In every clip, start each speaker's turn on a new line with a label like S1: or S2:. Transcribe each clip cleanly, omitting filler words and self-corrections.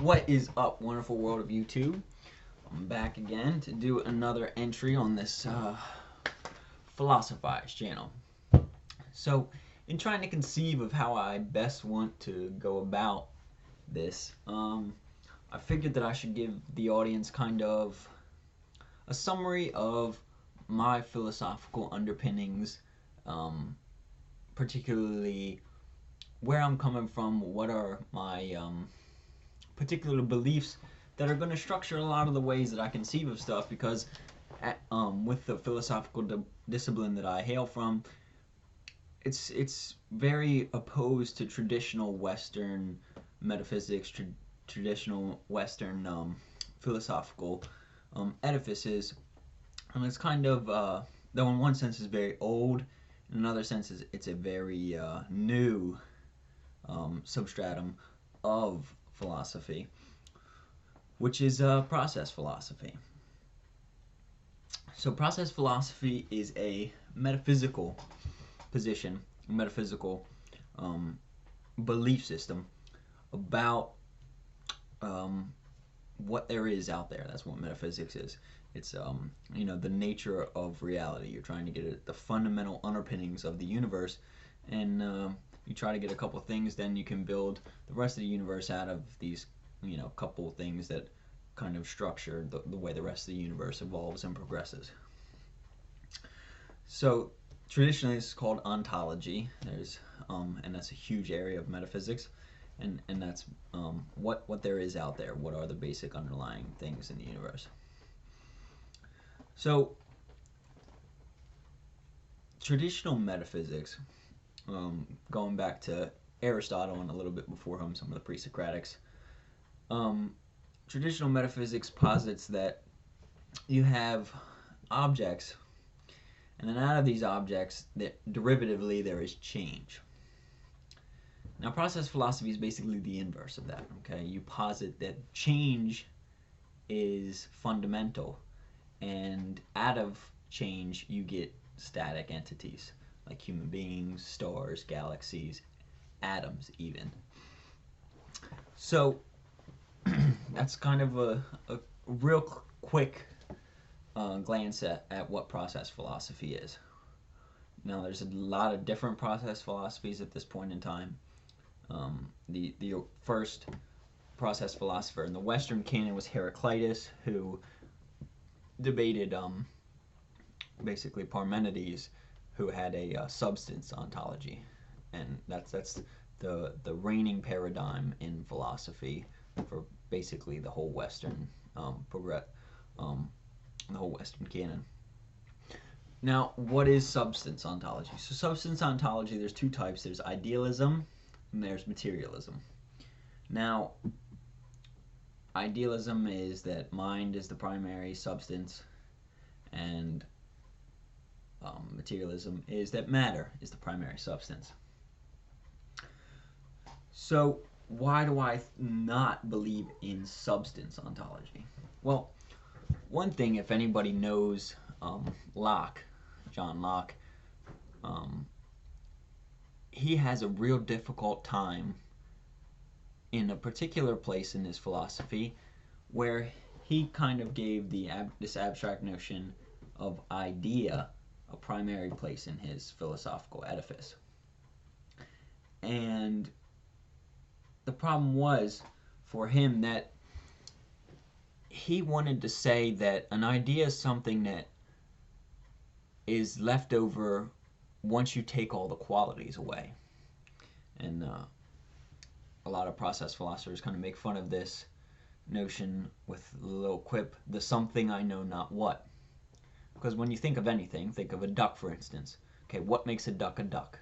S1: What is up, wonderful world of YouTube? I'm back again to do another entry on this Philosophize channel. So, in trying to conceive of how I best want to go about this, I figured that I should give the audience kind of a summary of my philosophical underpinnings, particularly where I'm coming from, what are my particular beliefs that are going to structure a lot of the ways that I conceive of stuff, because with the philosophical discipline that I hail from, it's very opposed to traditional Western metaphysics, traditional Western philosophical edifices, and it's kind of, though in one sense is very old, in another sense it's a very new substratum of philosophy, which is process philosophy. So process philosophy is a metaphysical position, a metaphysical belief system about what there is out there. That's what metaphysics is. It's the nature of reality. You're trying to get at the fundamental underpinnings of the universe, and you try to get a couple things, then you can build the rest of the universe out of these, couple things that kind of structure the way the rest of the universe evolves and progresses. So traditionally this is called ontology. There's and that's a huge area of metaphysics, and that's what there is out there. What are the basic underlying things in the universe? So traditional metaphysics, going back to Aristotle and a little bit before him, some of the pre-Socratics, traditional metaphysics posits that you have objects, and then out of these objects, that derivatively there is change. Now process philosophy is basically the inverse of that. Okay, you posit that change is fundamental, and out of change you get static entities like human beings, stars, galaxies, atoms even. So that's kind of a real quick glance at what process philosophy is. Now there's a lot of different process philosophies at this point in time. The first process philosopher in the Western canon was Heraclitus, who debated basically Parmenides, who had a substance ontology, and that's the reigning paradigm in philosophy for basically the whole Western the whole Western canon. Now, what is substance ontology? So substance ontology, there's two types. There's idealism and there's materialism. Now, idealism is that mind is the primary substance, and materialism is that matter is the primary substance. So why do I not believe in substance ontology? Well, one thing, if anybody knows Locke, John Locke, he has a real difficult time in a particular place in his philosophy where he kind of gave this abstract notion of idea a primary place in his philosophical edifice. And the problem was for him that he wanted to say that an idea is something that is left over once you take all the qualities away. And a lot of process philosophers kind of make fun of this notion with a little quip, the something I know not what. Because when you think of anything, think of a duck, for instance. Okay, what makes a duck a duck?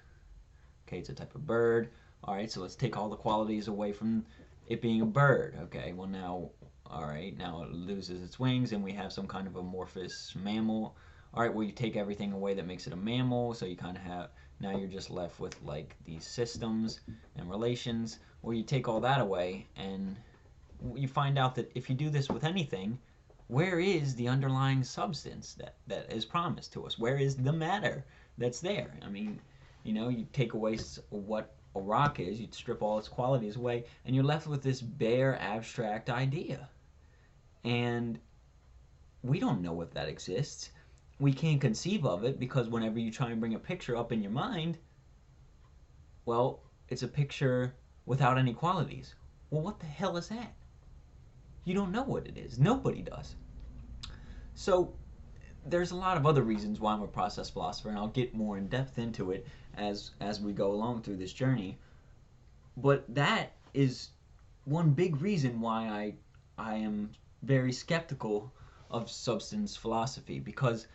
S1: Okay, it's a type of bird. All right, so let's take all the qualities away from it being a bird. Okay, well now, all right, now it loses its wings and we have some kind of amorphous mammal. All right, well you take everything away that makes it a mammal, so you kind of have, now you're just left with like these systems and relations. Well, you take all that away and you find out that if you do this with anything, where is the underlying substance that is promised to us? Where is the matter that's there? I mean, you take away what a rock is. You'd strip all its qualities away, and you're left with this bare, abstract idea. And we don't know if that exists. We can't conceive of it because whenever you try and bring a picture up in your mind, well, it's a picture without any qualities. Well, what the hell is that? You don't know what it is. Nobody does. So there's a lot of other reasons why I'm a process philosopher, and I'll get more in depth into it as we go along through this journey. But that is one big reason why I am very skeptical of substance philosophy, because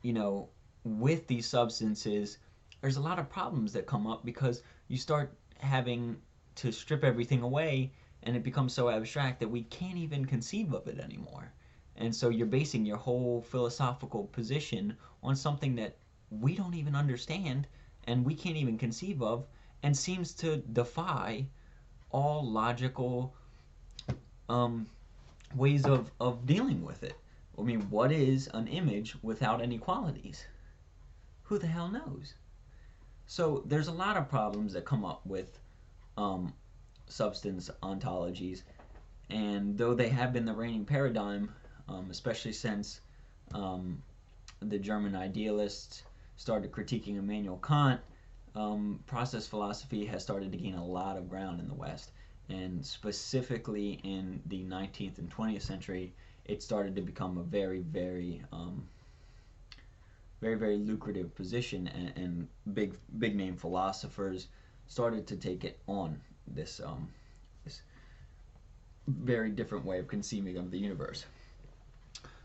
S1: you know, with these substances, there's a lot of problems that come up because you start having to strip everything away, and it becomes so abstract that we can't even conceive of it anymore. And so you're basing your whole philosophical position on something that we don't even understand and we can't even conceive of, and seems to defy all logical um, ways of dealing with it. I mean, what is an image without any qualities? Who the hell knows? So there's a lot of problems that come up with um, substance ontologies, and though they have been the reigning paradigm, especially since um, the German idealists started critiquing Immanuel Kant, process philosophy has started to gain a lot of ground in the West, and specifically in the 19th and 20th century, it started to become a very, very lucrative position, and big name philosophers started to take it on, this very different way of conceiving of the universe.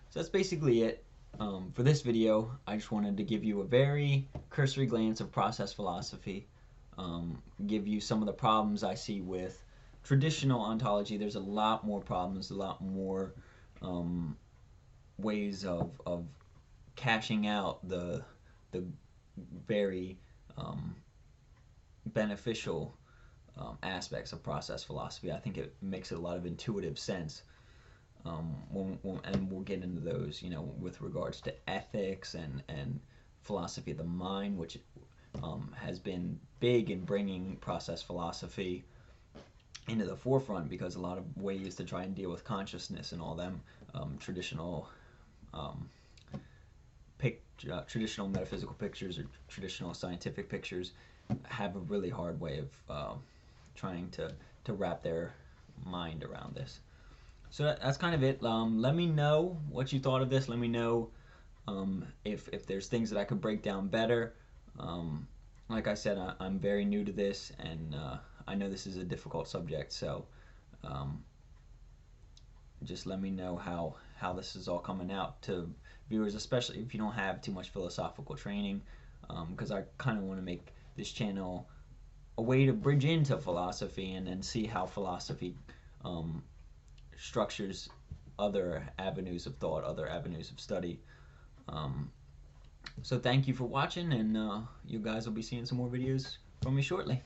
S1: So that's basically it for this video. I just wanted to give you a very cursory glance of process philosophy, give you some of the problems I see with traditional ontology. There's a lot more problems, a lot more ways of cashing out the very beneficial aspects of process philosophy. I think it makes a lot of intuitive sense, and we'll get into those, you know, with regards to ethics and philosophy of the mind, which has been big in bringing process philosophy into the forefront, because a lot of ways to try and deal with consciousness and all them traditional traditional metaphysical pictures or traditional scientific pictures have a really hard way of trying to wrap their mind around this. So that's kind of it. Let me know what you thought of this. Let me know if there's things that I could break down better. Like I said, I'm very new to this, and I know this is a difficult subject, so just let me know how this is all coming out to viewers, especially if you don't have too much philosophical training, because I kind of want to make this channel a way to bridge into philosophy and see how philosophy structures other avenues of thought, other avenues of study. So thank you for watching, and you guys will be seeing some more videos from me shortly.